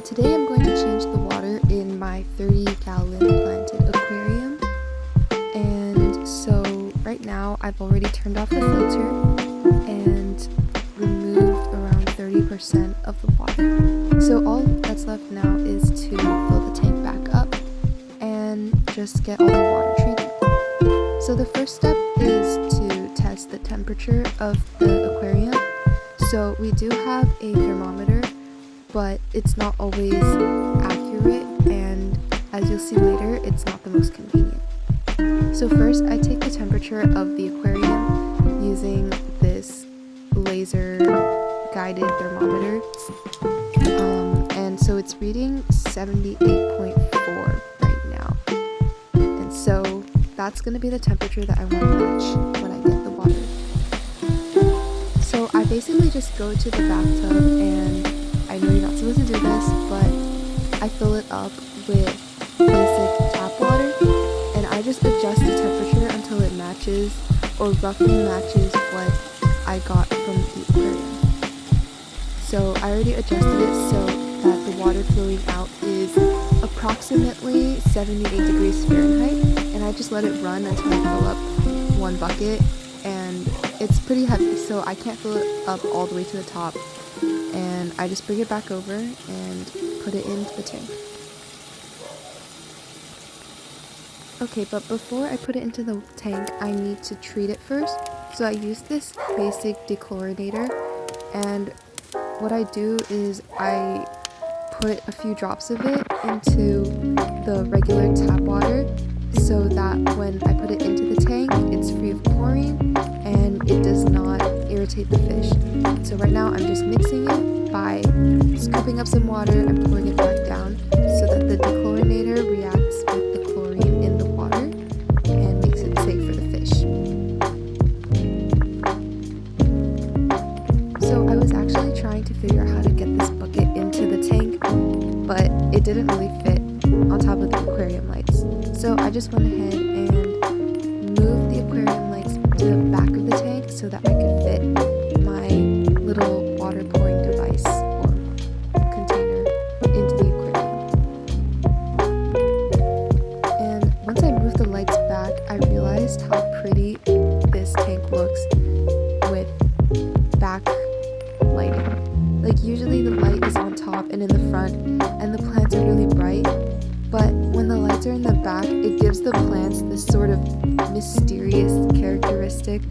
Today I'm going to change the water in my 30-gallon planted aquarium. And so right now I've already turned off the filter and removed around 30% of the water. So all that's left now is to fill the tank back up and just get all the water treated. So the first step is to test the temperature of the aquarium. So we do have a thermometer, but it's not always accurate, and as you'll see later, it's not the most convenient. So first I take the temperature of the aquarium using this laser guided thermometer, and so it's reading 78.4 right now, and so that's going to be the temperature that I want to match when I get the water. So I basically just go to the bathtub, and I know you're not supposed to do this, but I fill it up with basic tap water, and I just adjust the temperature until it matches or roughly matches what I got from the aquarium. So I already adjusted it so that the water flowing out is approximately 78 degrees Fahrenheit, and I just let it run until I fill up one bucket, and it's pretty heavy, so I can't fill it up all the way to the top. And I just bring it back over and put it into the tank. Okay, but before I put it into the tank, I need to treat it first. So I use this basic dechlorinator, and what I do is I put a few drops of it into the regular tap water so that when I put it into the tank, it's free of chlorine and it does not irritate the fish. So right now I'm just mixing it by scooping up some water and pouring it back down so that the dechlorinator reacts with the chlorine in the water and makes it safe for the fish. So I was actually trying to figure out how to get this bucket into the tank, but it didn't really fit on top of the aquarium lights. So I just went ahead and moved the aquarium lights to the back of the tank so that I could fit my little water pouring device or container into the aquarium. And once I moved the lights back, I realized how pretty this tank looks with back lighting. Like usually the light is on top and in the front and the plants are really bright, but when the lights are in the back, it gives the plants this sort of mysterious characteristic,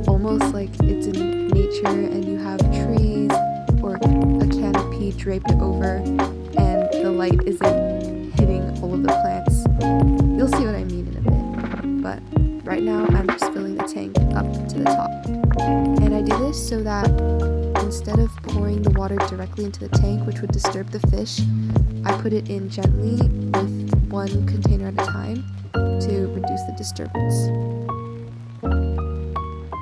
almost like it's in nature and you have trees or a canopy draped over and the light isn't hitting all of the plants. You'll see what I mean in a bit, but right now I'm just filling the tank up to the top. And I do this so that instead of pouring the water directly into the tank, which would disturb the fish, I put it in gently with one container at a time to reduce the disturbance.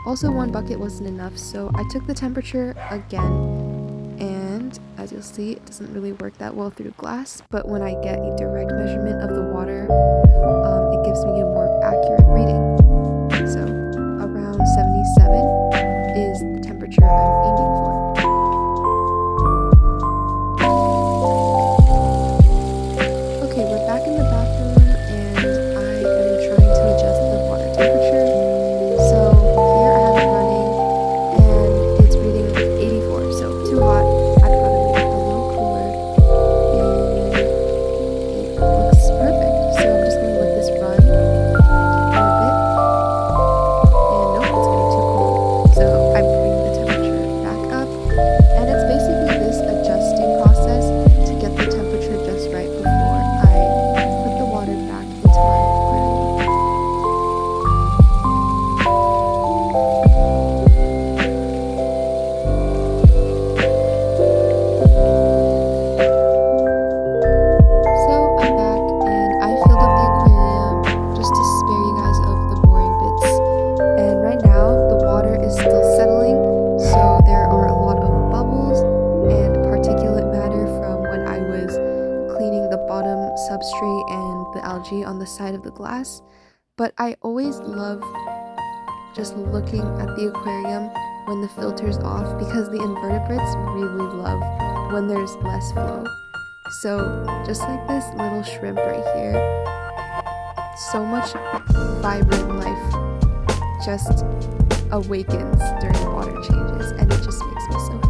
Also, one bucket wasn't enough, so I took the temperature again, and as you'll see, it doesn't really work that well through glass, but when I get a direct measurement of the water, it gives me a more accurate reading. So around 77 is the temperature I'm aiming for. Okay, we're back in the bathroom and I am trying to adjust the water temperature. So here I have it running and it's reading 84, so too hot. I'd rather make it a little cooler and it looks perfect. So I'm just going to let this run for a bit. And nope, it's getting too cold. So I bring the temperature back up, and it's basically this adjusting process to get the temperature just right before I put the water back into my aquarium. So I'm back and I filled up the aquarium just to spare you guys of the boring bits. And right now the water is still settling, so there are a lot of bubbles and particulate matter from when I was cleaning the bottom substrate and the algae on the side of the glass. But I always love just looking at the aquarium when the filter's off because the invertebrates really love when there's less flow. So just like this little shrimp right here, so much vibrant life just awakens during water changes, and it just makes me so happy.